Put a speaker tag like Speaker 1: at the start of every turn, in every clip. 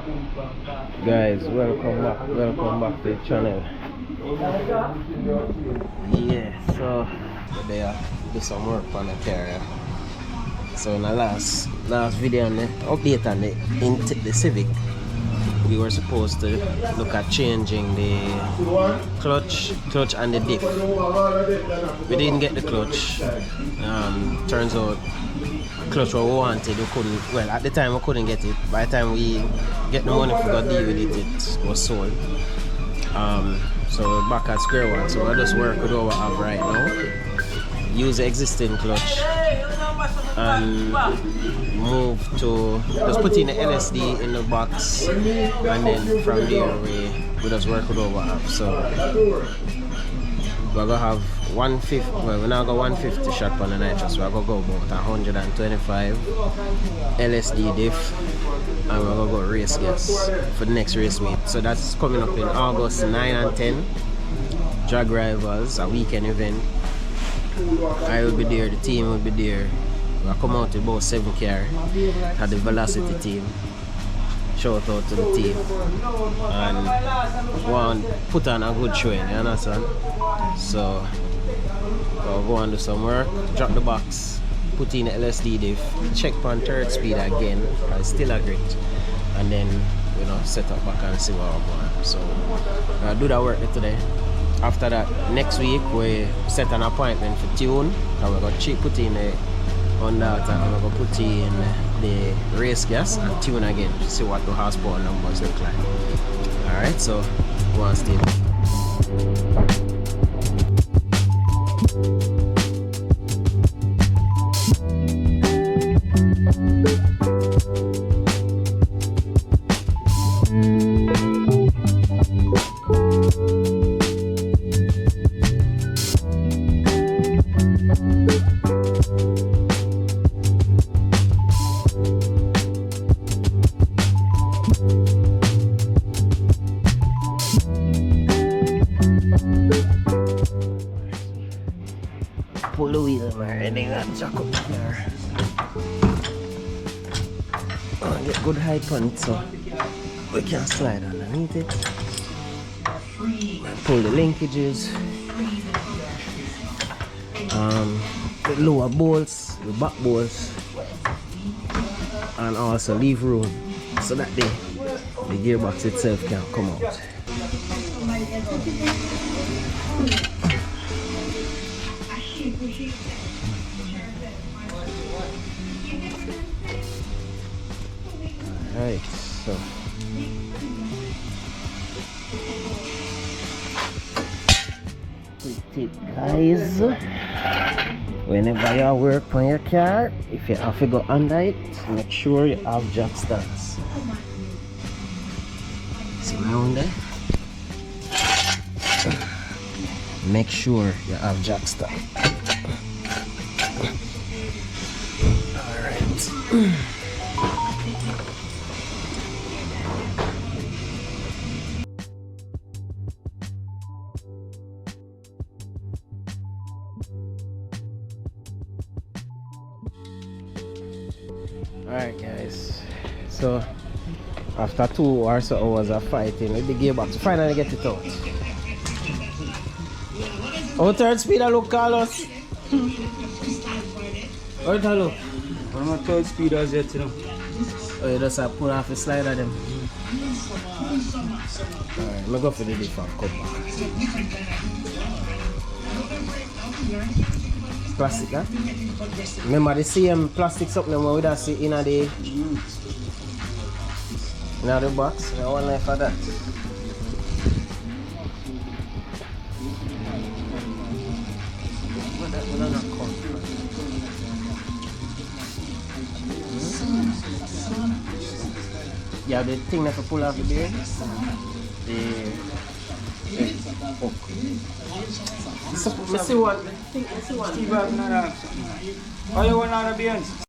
Speaker 1: Guys, welcome back to the channel. Yeah, so today I do some work on the car. So in the last video on the update on the Civic, we were supposed to look at changing the clutch and the diff. We didn't get the clutch. Turns out clutch what we wanted, we couldn't. Well, at the time we couldn't get it. By the time we get the money for the deal with it, it was sold. So we're back at square one. So we'll just work with what we have right now. Use the existing clutch and move to just put in the LSD in the box, and then from there we just work with what we have. So we're gonna have 150. Well, we're now got 150 shot on the nitrous. We're gonna go about 125 LSD diff, and we're gonna go race gas for the next race meet. So that's coming up in August 9 and 10. Drag Rivals, a weekend event. I will be there, the team will be there. We'll come out with about 7 cars at the Velocity team. Shout out to the team. And want to put on a good showing, you understand? So we'll go and do some work, drop the box, put in the LSD diff, check on third speed again, I still agree. And then set up back and see what we're going. So I'll do that work today. After that, next week we set an appointment for tune, and we're going to put in the on that, and we're going to put in the race gas and tune again to see what the horsepower numbers look like. Alright, so go on, stay. Pull the wheel, man, and then that jack up there. Get good height on it so we can slide underneath it. Pull the linkages. The lower bolts, the back bolts, and also leave room so that the gearbox itself can come out. Alright, so guys, whenever you work on your car, if you have to go under it, make sure you have jack stands. See my one there? Make sure you have jack stand. Alright. Alright guys, so after 2 or so hours of fighting with the gearbox, finally get it out. How third speed I look, Carlos? How it look?
Speaker 2: I'm not third speed as yet, you know.
Speaker 1: Oh, you just pull off the slider them. Alright, I'm go for the diff and come back. Plastic, huh? Remember the same plastic something when we don't see in the box? I want life for that. Yeah, the thing that you pull off the beard, the hook. Let's see what.
Speaker 2: Steve, how you want out of beans?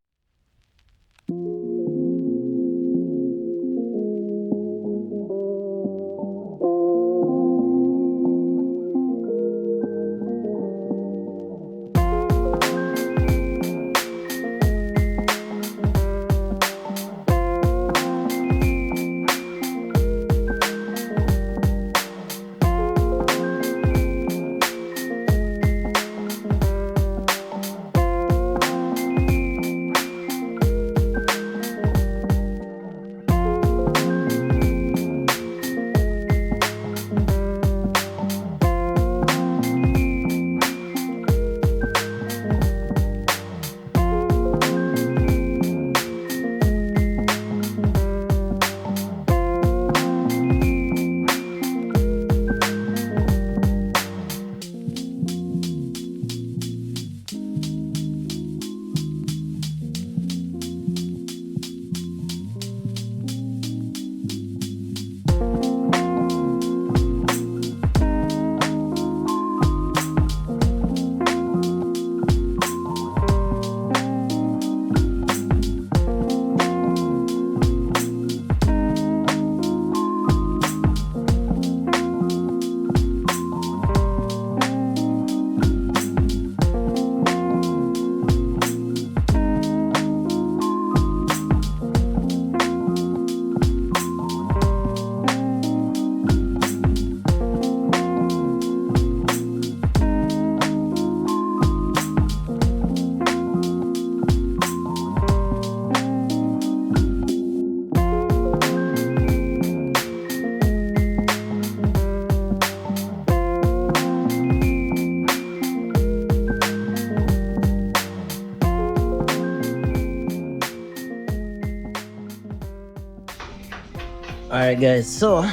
Speaker 1: Alright guys, so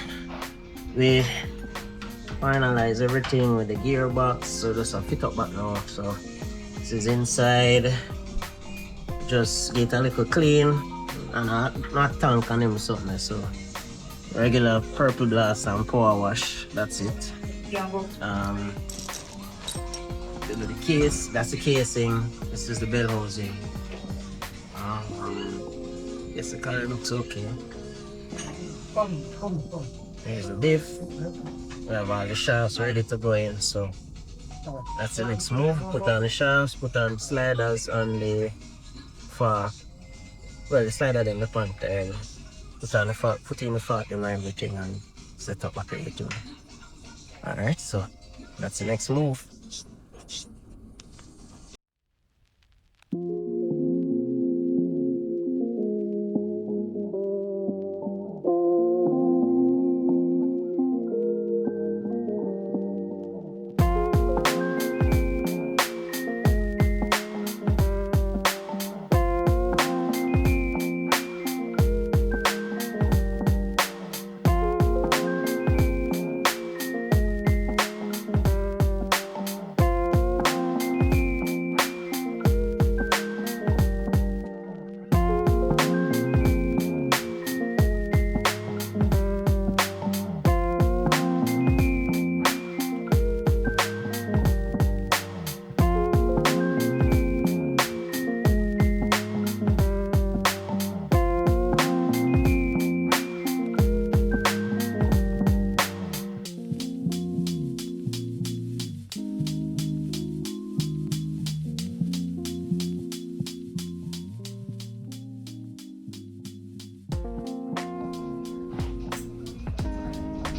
Speaker 1: we finalize everything with the gearbox, so just a fit up back now. So this is inside, just get a little clean and not tank on him something. So regular purple blast and power wash, that's it. The case, that's the casing, this is the bell housing. Yes, the car looks okay. There's the diff. We have all the shafts ready to go in, so that's the next move. Put on the shafts, put on sliders on the far. Well, the slider then the front tail. Put on the far, put in the fart and everything and set up back everything. Alright, so that's the next move.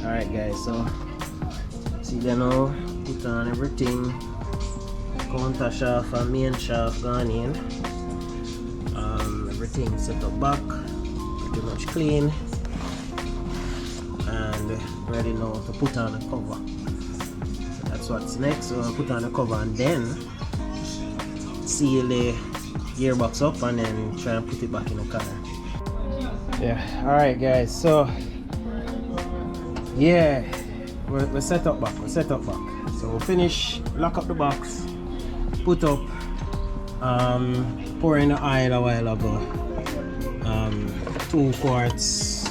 Speaker 1: Alright guys, so see there now, put on everything, counter shaft and main shaft gone in. Everything set up back, pretty much clean and ready now to put on a cover. So that's what's next. So I'll put on a cover and then seal the gearbox up and then try and put it back in the car. Yeah, alright guys, so yeah, we're set up back, so we'll finish, lock up the box, put up, pour in the oil a while ago, 2 quarts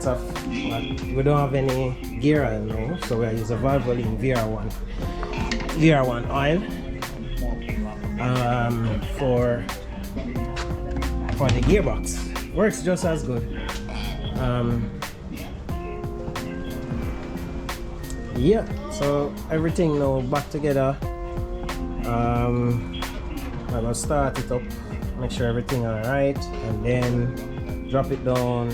Speaker 1: of, we don't have any gear oil now, so we'll use a Valvoline VR1 oil for the gearbox. Works just as good. Yeah, so everything now back together. I'm gonna start it up, make sure everything alright, and then drop it down,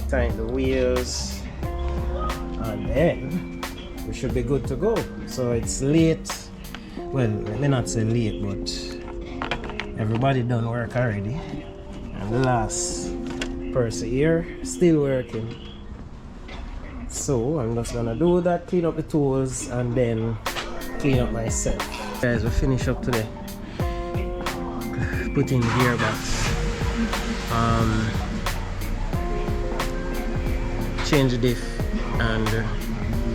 Speaker 1: tighten the wheels, and then we should be good to go. So it's late, well, let me not say late, but everybody done work already, and the last person here still working. So I'm just gonna do that, clean up the tools, and then clean up myself. Guys, we finish up today. Put in the gearbox. Change the diff, and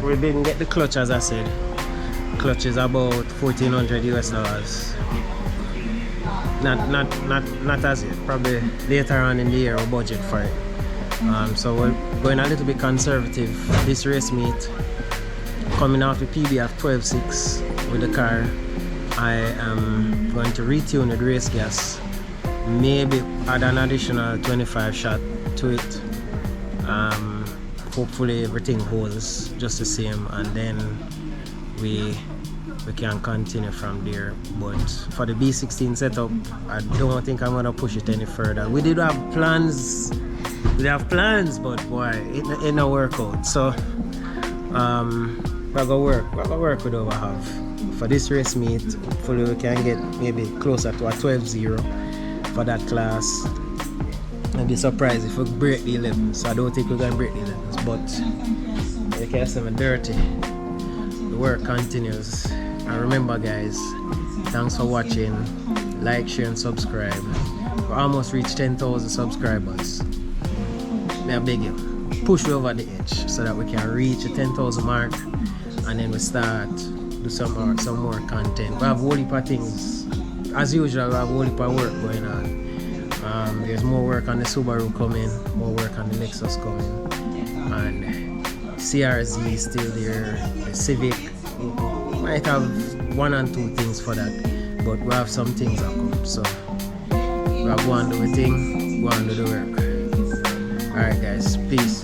Speaker 1: we didn't get the clutch as I said. Clutch is about $1,400 US. Not as yet. Probably later on in the year we'll budget for it. So we're going a little bit conservative this race meet. Coming off the PB of 12.6 with the car, I am going to retune the race gas, maybe add an additional 25 shot to it. Hopefully everything holds just the same, and then we can continue from there. But for the B16 setup, I don't think I'm gonna push it any further. We did have plans, but boy, it ain't no workout. So we're gonna work with what we have for this race meet. Hopefully we can get maybe closer to a 12.0 for that class. I'd be surprised if we break the 11s. So I don't think we're gonna break the 11s, but you can see me dirty. The work continues. And remember guys, thanks for watching. Like, share and subscribe. We almost reached 10,000 subscribers. may I beg you, push we over the edge so that we can reach the 10,000 mark, and then we start do some more content. We have a whole heap of things. As usual, we have a whole heap of work going on. There's more work on the Subaru coming, more work on the Lexus coming, and CRZ is still there, the Civic. We might have 1 and 2 things for that, but we have some things that come. So we are going to do a thing, go and do the work. Alright guys, peace.